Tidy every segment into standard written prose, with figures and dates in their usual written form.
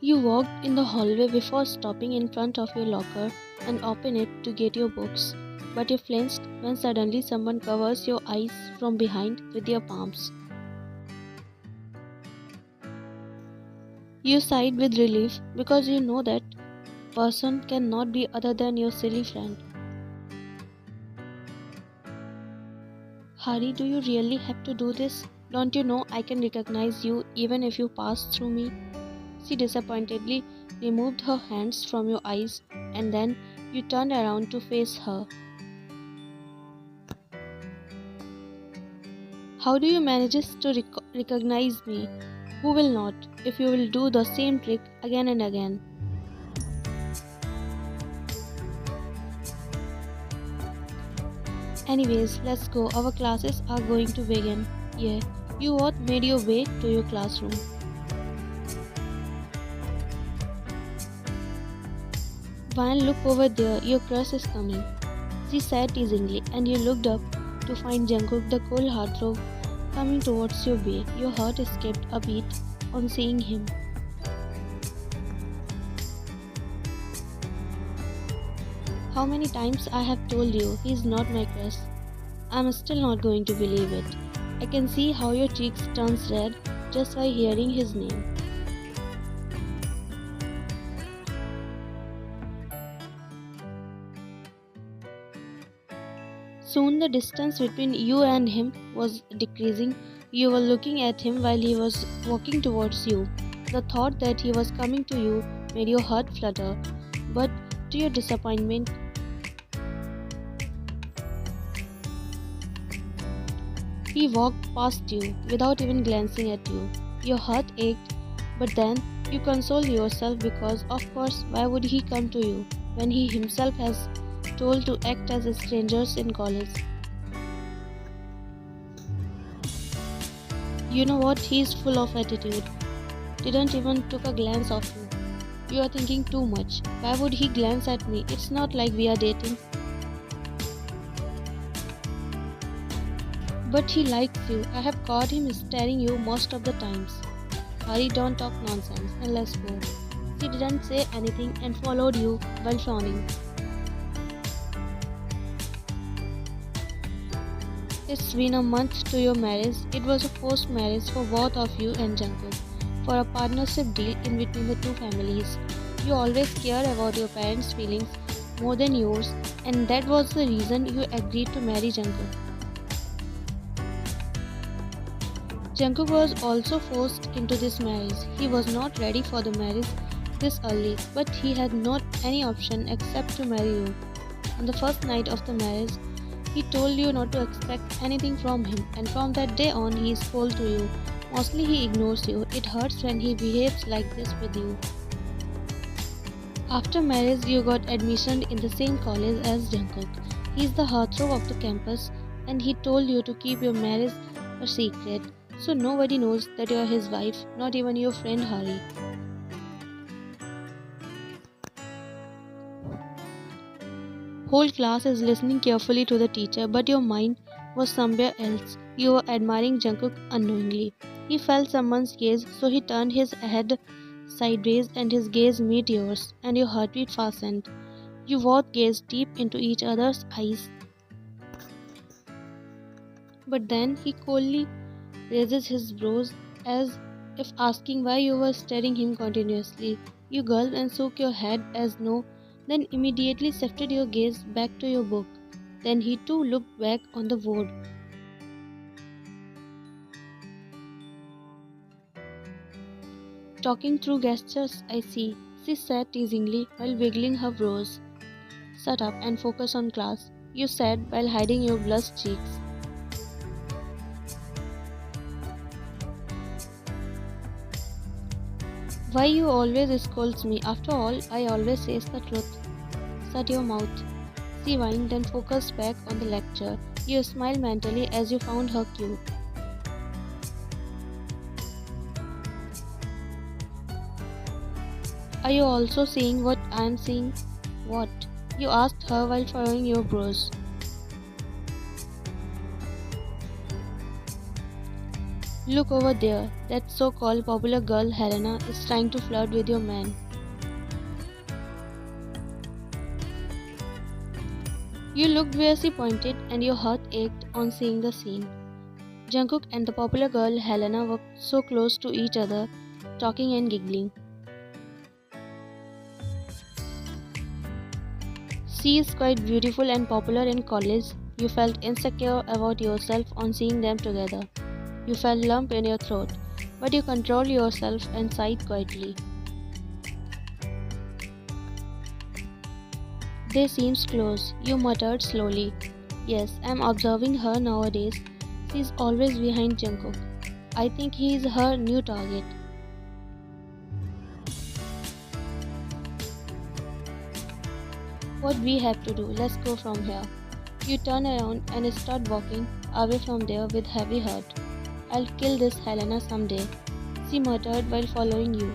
You walked in the hallway before stopping in front of your locker and open it to get your books, but you flinched when suddenly someone covers your eyes from behind with their palms. You sighed with relief because you know that person cannot be other than your silly friend. Hari, do you really have to do this? Don't you know I can recognize you even if you pass through me? She disappointedly removed her hands from your eyes and then you turned around to face her. How do you manage to recognize me? Who will not, if you will do the same trick again and again? Anyways, let's go. Our classes are going to begin. Yeah, you both made your way to your classroom. Vine, look over there. Your crush is coming. She said teasingly, and you looked up to find Jungkook, the cold heartthrob, coming towards your way. Your heart skipped a beat on seeing him. How many times I have told you he's not my crush? I'm still not going to believe it. I can see how your cheeks turn red just by hearing his name. Soon the distance between you and him was decreasing. You were looking at him while he was walking towards you. The thought that he was coming to you made your heart flutter, but to your disappointment, he walked past you without even glancing at you. Your heart ached, but then you consoled yourself because, of course, why would he come to you when he himself has told to act as strangers in college? You know what? He's full of attitude. Didn't even took a glance of you. You are thinking too much. Why would he glance at me? It's not like we are dating. But he likes you. I have caught him staring you most of the times. Hurry, don't talk nonsense and let's go. She didn't say anything and followed you while frowning. It's been a month to your marriage. It was a forced marriage for both of you and Jungkook, for a partnership deal in between the two families. You always care about your parents' feelings more than yours, and that was the reason you agreed to marry Jungkook. Jungkook was also forced into this marriage. He was not ready for the marriage this early, but he had not any option except to marry you. On the first night of the marriage, he told you not to expect anything from him, and from that day on he is cold to you. Mostly he ignores you. It hurts when he behaves like this with you. After marriage, you got admission in the same college as Jungkook. He is the heartthrob of the campus, and he told you to keep your marriage a secret, so nobody knows that you are his wife, not even your friend Hari. Whole class is listening carefully to the teacher, but your mind was somewhere else. You were admiring Jungkook unknowingly. He felt someone's gaze, so he turned his head sideways and his gaze met yours, and your heartbeat fastened. You both gazed deep into each other's eyes. But then he coldly raises his brows as if asking why you were staring him continuously. You gulped and shook your head as no, then immediately shifted your gaze back to your book. Then he too looked back on the board. Talking through gestures, I see, she said teasingly while wiggling her brows. Shut up and focus on class, you said while hiding your blushed cheeks. Why you always scolds me? After all, I always says the truth. Shut your mouth. She whined, then focused back on the lecture. You smiled mentally as you found her cute. Are you also seeing what I am seeing? What? You asked her while furrowing your brows. Look over there, that so-called popular girl Helena is trying to flirt with your man. You looked where she pointed and your heart ached on seeing the scene. Jungkook and the popular girl Helena were so close to each other, talking and giggling. She is quite beautiful and popular in college. You felt insecure about yourself on seeing them together. You felt lump in your throat, but you controlled yourself and sighed quietly. They seems close, you muttered slowly. Yes, I'm observing her nowadays. She's always behind Jungkook. I think he is her new target. What we have to do, let's go from here. You turn around and start walking away from there with heavy heart. I'll kill this Helena someday, she muttered while following you.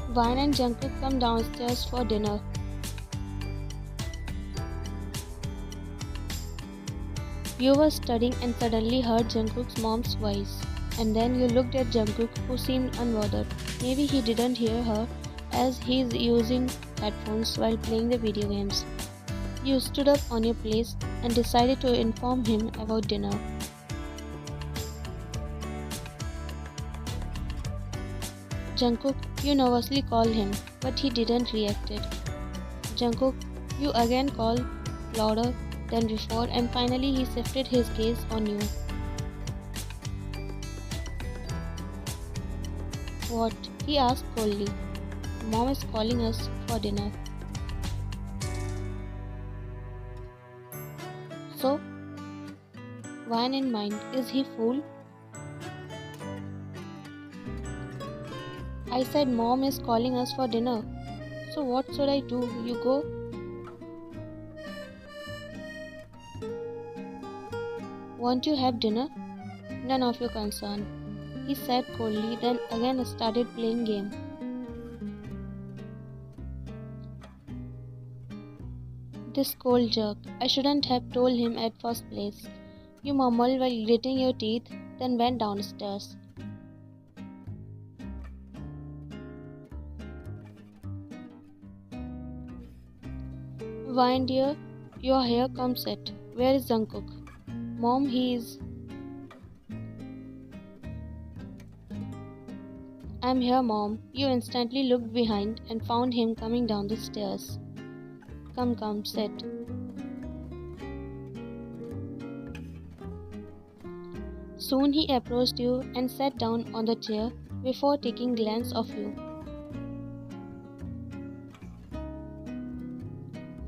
Vine and Jungkook come downstairs for dinner. You were studying and suddenly heard Jungkook's mom's voice. And then you looked at Jungkook, who seemed unbothered. Maybe he didn't hear her as he's using headphones while playing the video games. You stood up on your place and decided to inform him about dinner. Jungkook, you nervously called him, but he didn't react. Jungkook, you again called louder than before, and finally he shifted his gaze on you. What? He asked coldly. Mom is calling us for dinner. So? Wine in mind, is he fool? I said Mom is calling us for dinner. So what should I do? You go? Want to have dinner? None of your concern, he said coldly, then again started playing game. This cold jerk, I shouldn't have told him at first place. You mumbled while gritting your teeth, then went downstairs. Vine dear, your hair comes set. Where is Jungkook? Mom, he is... I'm here, Mom. You instantly looked behind and found him coming down the stairs. Come, sit. Soon he approached you and sat down on the chair before taking a glance of you.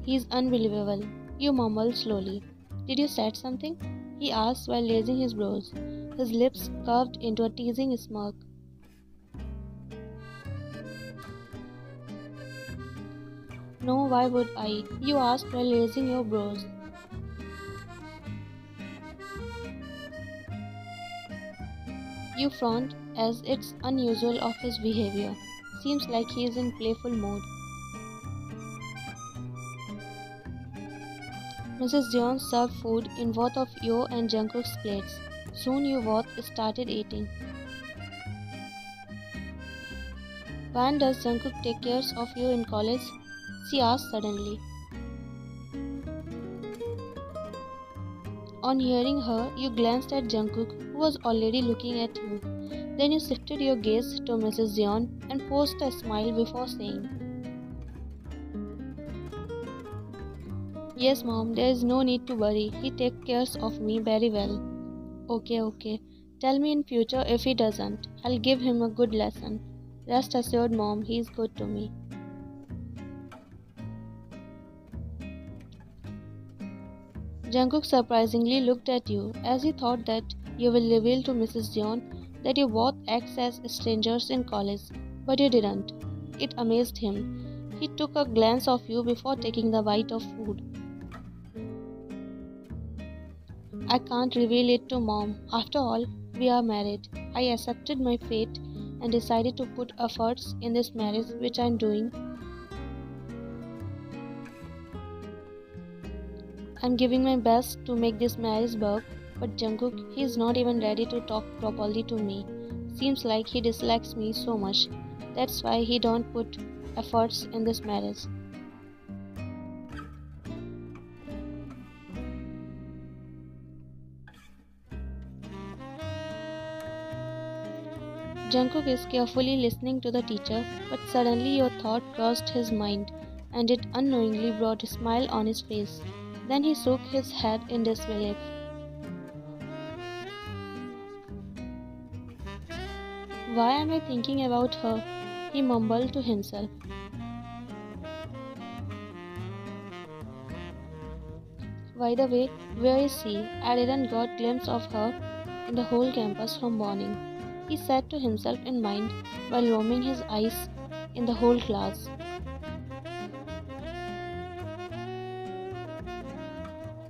He's unbelievable, you mumbled slowly. Did you say something? He asked while raising his brows. His lips curved into a teasing smirk. No, why would I? You asked while raising your brows. You frowned as it's unusual of his behavior. Seems like he is in playful mood. Mrs. Jeon served food in both of your and Jungkook's plates. Soon you both started eating. When does Jungkook take care of you in college? She asked suddenly. On hearing her, you glanced at Jungkook, who was already looking at you. Then you shifted your gaze to Mrs. Jeon and forced a smile before saying, Yes, Mom, there is no need to worry. He takes care of me very well. Okay. Tell me in future if he doesn't. I'll give him a good lesson. Rest assured, Mom, he is good to me. Jungkook surprisingly looked at you as he thought that you will reveal to Mrs. Jeon that you both act as strangers in college, but you didn't. It amazed him. He took a glance of you before taking the bite of food. I can't reveal it to Mom. After all, we are married. I accepted my fate and decided to put efforts in this marriage which I'm doing. I'm giving my best to make this marriage work, but Jungkook, he is not even ready to talk properly to me. Seems like he dislikes me so much. That's why he don't put efforts in this marriage. Jungkook is carefully listening to the teacher, but suddenly your thought crossed his mind, and it unknowingly brought a smile on his face. Then he shook his head in disbelief. Why am I thinking about her? He mumbled to himself. By the way, where is she? I didn't got a glimpse of her in the whole campus from morning. He said to himself in mind while roaming his eyes in the whole class.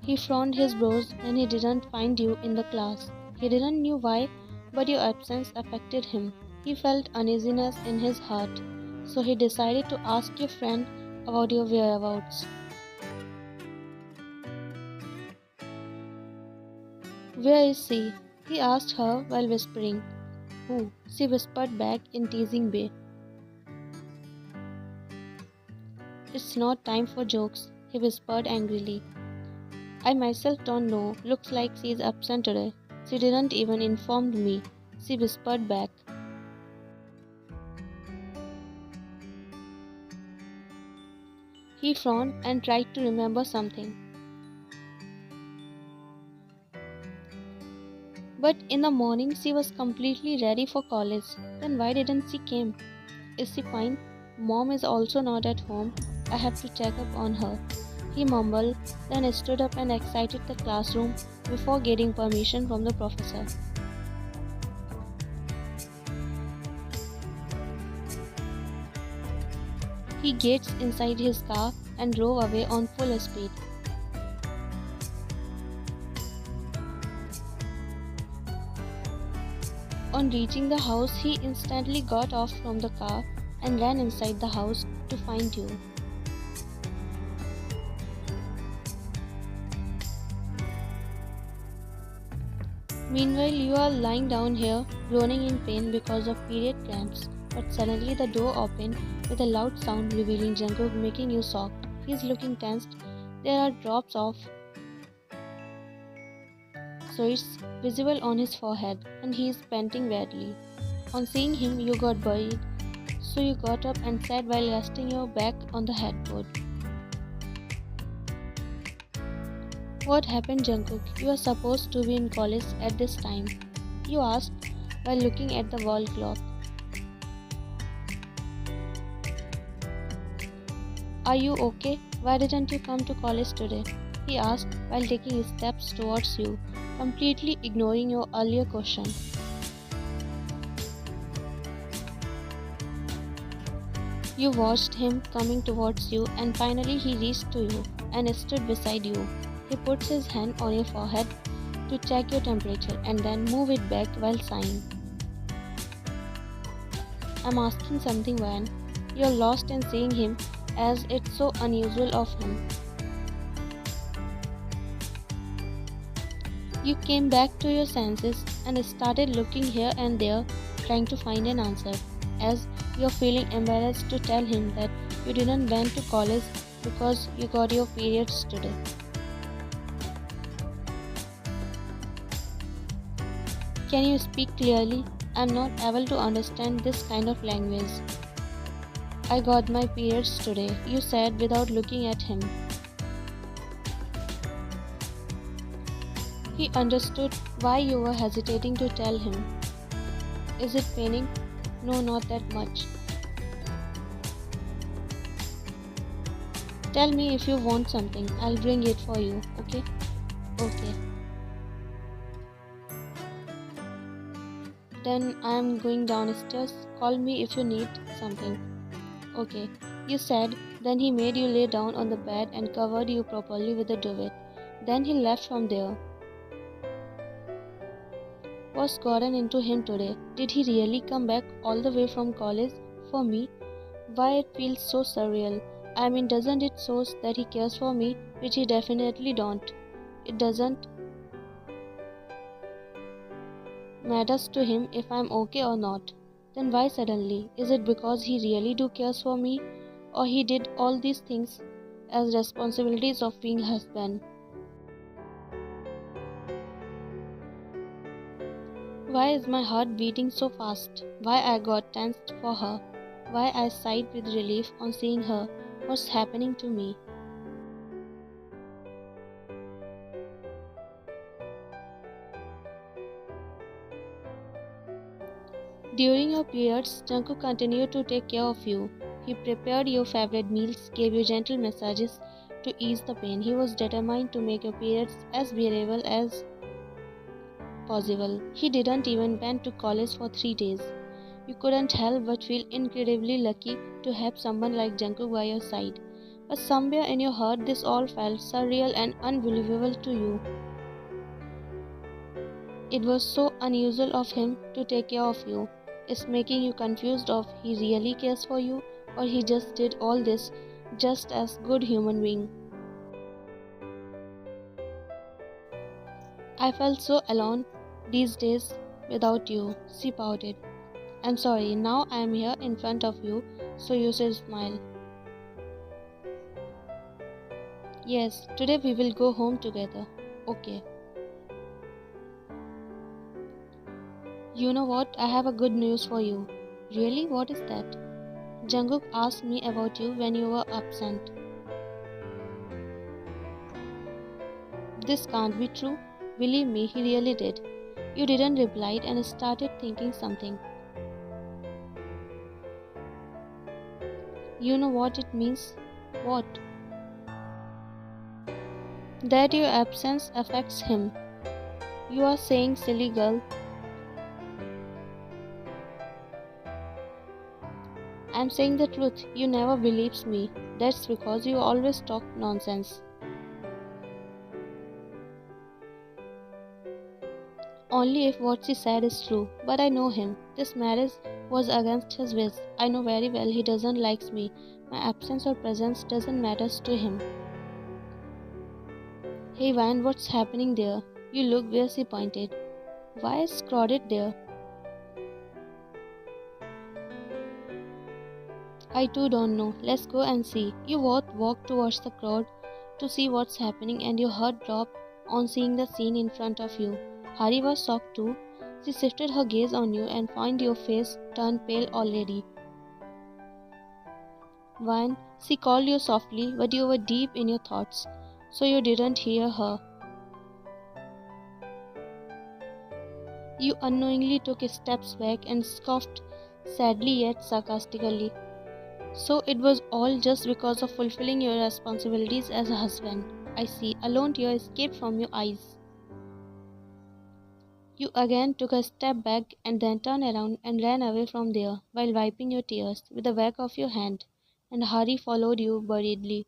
He frowned his brows when he didn't find you in the class. He didn't know why, but your absence affected him. He felt uneasiness in his heart, so he decided to ask your friend about your whereabouts. Where is she? He asked her while whispering. Who? She whispered back in teasing way. It's not time for jokes, he whispered angrily. I myself don't know. Looks like she is absent today. She didn't even inform me, she whispered back. He frowned and tried to remember something. But in the morning she was completely ready for college. Then why didn't she came? Is she fine? Mom is also not at home. I have to check up on her. He mumbled, then stood up and exited the classroom before getting permission from the professor. He gets inside his car and drove away on full speed. On reaching the house, he instantly got off from the car and ran inside the house to find you. Meanwhile, you are lying down here, groaning in pain because of period cramps. But suddenly the door opened with a loud sound revealing Jungkook, making you shocked. He is looking tensed. There are drops of sweats visible on his forehead, and he is panting badly. On seeing him, you got worried, so you got up and sat while resting your back on the headboard. What happened, Jungkook? You are supposed to be in college at this time, you asked while looking at the wall clock. Are you okay? Why didn't you come to college today? He asked while taking steps towards you, completely ignoring your earlier question. You watched him coming towards you, and finally he reached to you and stood beside you. He puts his hand on your forehead to check your temperature and then move it back while sighing. I'm asking something, Van. You're lost in seeing him as it's so unusual of him. You came back to your senses and started looking here and there, trying to find an answer, as you're feeling embarrassed to tell him that you didn't went to college because you got your periods today. Can you speak clearly? I'm not able to understand this kind of language. I got my periods today, you said without looking at him. He understood why you were hesitating to tell him. Is it paining? No, not that much. Tell me if you want something. I'll bring it for you, okay? Okay. Then I am going downstairs. Call me if you need something. Okay, you said. Then he made you lay down on the bed and covered you properly with a duvet. Then he left from there. What's gotten into him today? Did he really come back all the way from college for me? Why it feels so surreal. I mean, doesn't it show that he cares for me, which he definitely don't? It doesn't matters to him if I'm okay or not. Then why suddenly? Is it because he really do cares for me, or he did all these things as responsibilities of being husband? Why is my heart beating so fast? Why I got tensed for her? Why I sighed with relief on seeing her? What's happening to me? During your periods, Jungkook continued to take care of you. He prepared your favorite meals, gave you gentle massages to ease the pain. He was determined to make your periods as bearable as possible. He didn't even went to college for 3 days. You couldn't help but feel incredibly lucky to have someone like Jungkook by your side. But somewhere in your heart, this all felt surreal and unbelievable to you. It was so unusual of him to take care of you. It's making you confused of he really cares for you or he just did all this just as good human being. I felt so alone these days without you, she pouted. I'm sorry, now I am here in front of you, so you should smile. Yes, today we will go home together. Okay. You know what? I have a good news for you. Really? What is that? Jungkook asked me about you when you were absent. This can't be true. Believe me, he really did. You didn't reply and started thinking something. You know what it means? What? That your absence affects him. You are saying, silly girl. I'm saying the truth. You never believes me. That's because you always talk nonsense. Only if what she said is true. But I know him. This marriage was against his wish. I know very well he doesn't like me. My absence or presence doesn't matter to him. Hey Van, what's happening there? You look where she pointed. Why is crowded there? I too don't know. Let's go and see. You both walked towards the crowd to see what's happening and your heart dropped on seeing the scene in front of you. Hari was shocked too. She shifted her gaze on you and found your face turned pale already. Van, she called you softly, but you were deep in your thoughts, so you didn't hear her. You unknowingly took steps back and scoffed sadly yet sarcastically. So it was all just because of fulfilling your responsibilities as a husband. I see. Alone tears escaped from your eyes. You again took a step back and then turned around and ran away from there while wiping your tears with the back of your hand, and Hari followed you worriedly.